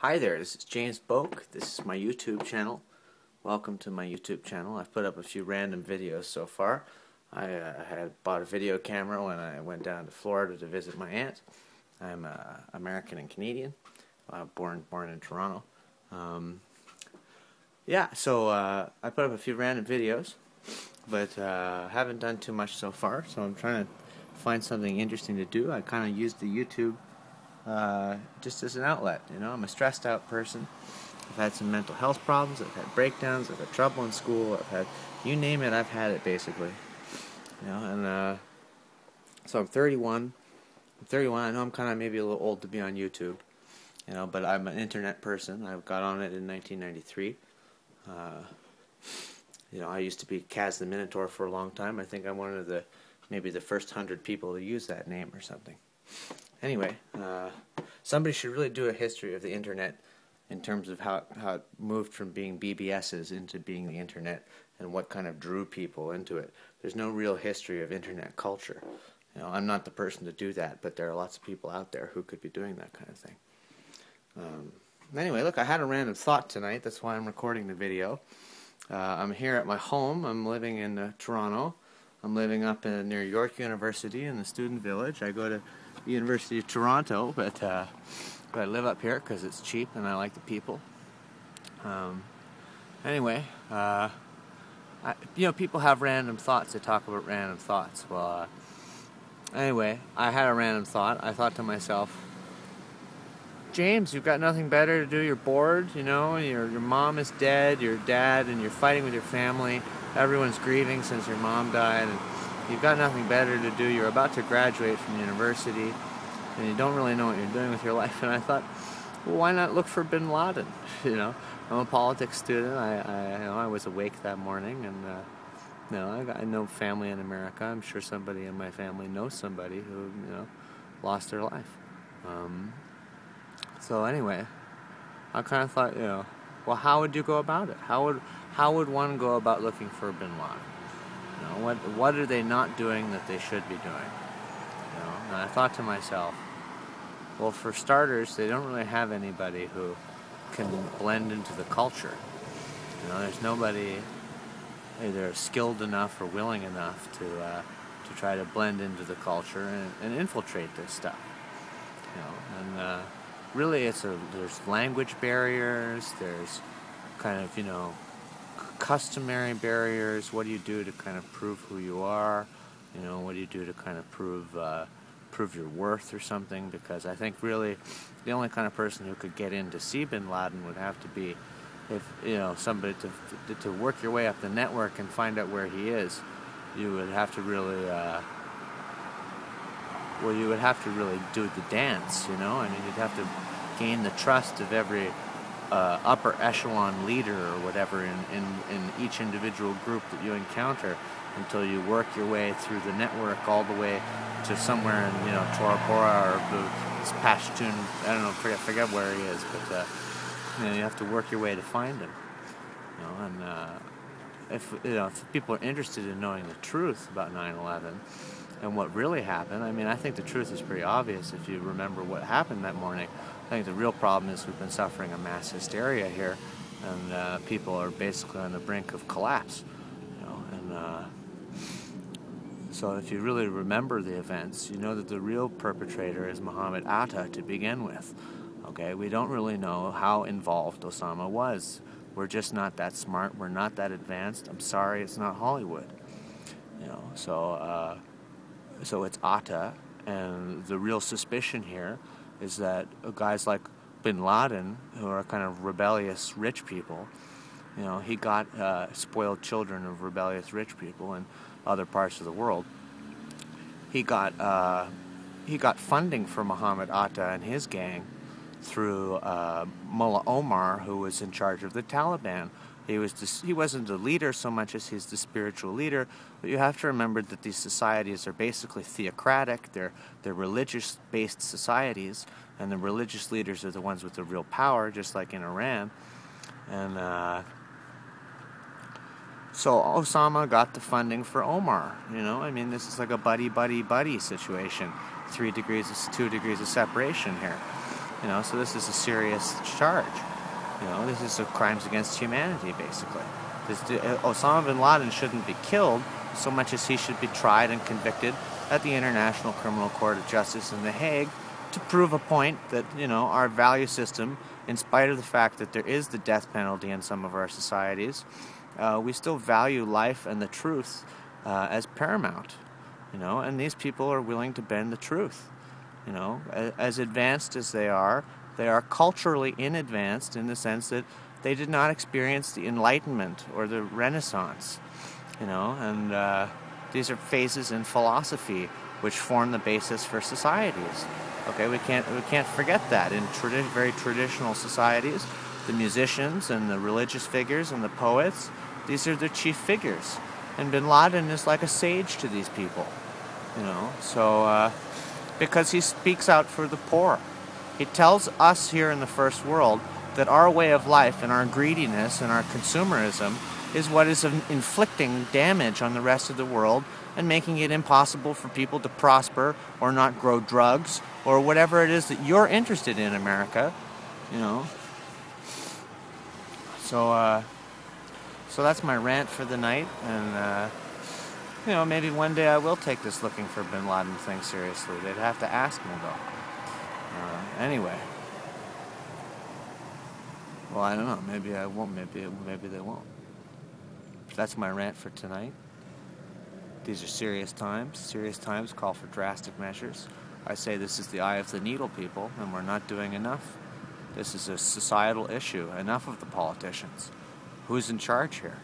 Hi there, this is James Boak. This is my YouTube channel. Welcome to my YouTube channel. I've put up a few random videos so far. I had bought a video camera when I went down to Florida to visit my aunt. I'm American and Canadian, born in Toronto. So I put up a few random videos, but haven't done too much so far, so I'm trying to find something interesting to do. I kind of used the YouTube just as an outlet. You know, I'm a stressed out person. I've had some mental health problems, I've had breakdowns, I've had trouble in school, I've had, you name it, I've had it basically. You know, and so I'm 31. I know I'm kind of maybe a little old to be on YouTube, you know, but I'm an internet person. I got on it in 1993. You know, I used to be Kaz the Minotaur for a long time. I think I'm one of the, maybe the first 100 people to use that name or something. Anyway, somebody should really do a history of the internet in terms of how it moved from being BBSs into being the internet and what kind of drew people into it. There's no real history of internet culture. You know, I'm not the person to do that, but there are lots of people out there who could be doing that kind of thing. Anyway, look, I had a random thought tonight. That's why I'm recording the video. I'm here at my home. I'm living in Toronto. I'm living up near York University in the student village. I go to the University of Toronto, but I live up here because it's cheap and I like the people. Anyway, you know, people have random thoughts. They talk about random thoughts. Well, anyway, I had a random thought. I thought to myself, James, you've got nothing better to do. You're bored, you know, your mom is dead, your dad, and you're fighting with your family. Everyone's grieving since your mom died, and you've got nothing better to do. You're about to graduate from university, and you don't really know what you're doing with your life. And I thought, well, why not look for Bin Laden? You know, I'm a politics student. I was awake that morning, and you know, I know family in America. I'm sure somebody in my family knows somebody who, you know, lost their life. So anyway, I kind of thought, you know, well, how would you go about it? How would one go about looking for Bin Laden? You know, what are they not doing that they should be doing? You know, and I thought to myself, well, for starters, they don't really have anybody who can blend into the culture. You know, there's nobody either skilled enough or willing enough to try to blend into the culture and infiltrate this stuff. You know, and really, there's language barriers. There's kind of, you know, customary barriers. What do you do to kind of prove who you are? You know, what do you do to kind of prove your worth or something? Because I think really the only kind of person who could get in to see Bin Laden would have to be, if, you know, somebody to work your way up the network and find out where he is. You would have to really you would have to really do the dance, you know? I mean, you'd have to gain the trust of every upper echelon leader or whatever in each individual group that you encounter until you work your way through the network all the way to somewhere in, you know, Tora Bora or the Pashtun, I don't know, forget where he is, but you know, you have to work your way to find him. You know, and if people are interested in knowing the truth about 9/11 and what really happened, I mean, I think the truth is pretty obvious if you remember what happened that morning. I think the real problem is we've been suffering a mass hysteria here, and people are basically on the brink of collapse. You know, and so if you really remember the events, you know that the real perpetrator is Mohammed Atta to begin with. Okay, we don't really know how involved Osama was. We're just not that smart. We're not that advanced. I'm sorry, it's not Hollywood. You know, so it's Atta, and the real suspicion here is that guys like Bin Laden, who are kind of rebellious rich people, you know, he got spoiled children of rebellious rich people in other parts of the world. He got funding for Mohammed Atta and his gang through Mullah Omar, who was in charge of the Taliban. He wasn't the leader so much as he's the spiritual leader, but you have to remember that these societies are basically theocratic. They're religious-based societies, and the religious leaders are the ones with the real power, just like in Iran. And so Osama got the funding for Omar. You know, I mean, this is like a buddy situation. 2 degrees of separation here. So this is a serious charge. This is a crimes against humanity, basically. Osama bin Laden shouldn't be killed so much as he should be tried and convicted at the International Criminal Court of Justice in The Hague to prove a point that, our value system, in spite of the fact that there is the death penalty in some of our societies, we still value life and the truth as paramount, and these people are willing to bend the truth. As advanced as they are culturally inadvanced in the sense that they did not experience the Enlightenment or the Renaissance, and these are phases in philosophy which form the basis for societies. Okay, we can't forget that. In very traditional societies, the musicians and the religious figures and the poets, these are their chief figures. And bin Laden is like a sage to these people, because he speaks out for the poor. He tells us here in the first world that our way of life and our greediness and our consumerism is what is inflicting damage on the rest of the world and making it impossible for people to prosper or not grow drugs or whatever it is that you're interested in, America. So that's my rant for the night, and maybe one day I will take this looking for bin Laden thing seriously. They'd have to ask me though. Anyway. Well, I don't know. Maybe I won't. Maybe they won't. That's my rant for tonight. These are serious times. Serious times call for drastic measures. I say this is the eye of the needle, people, and we're not doing enough. This is a societal issue. Enough of the politicians. Who's in charge here?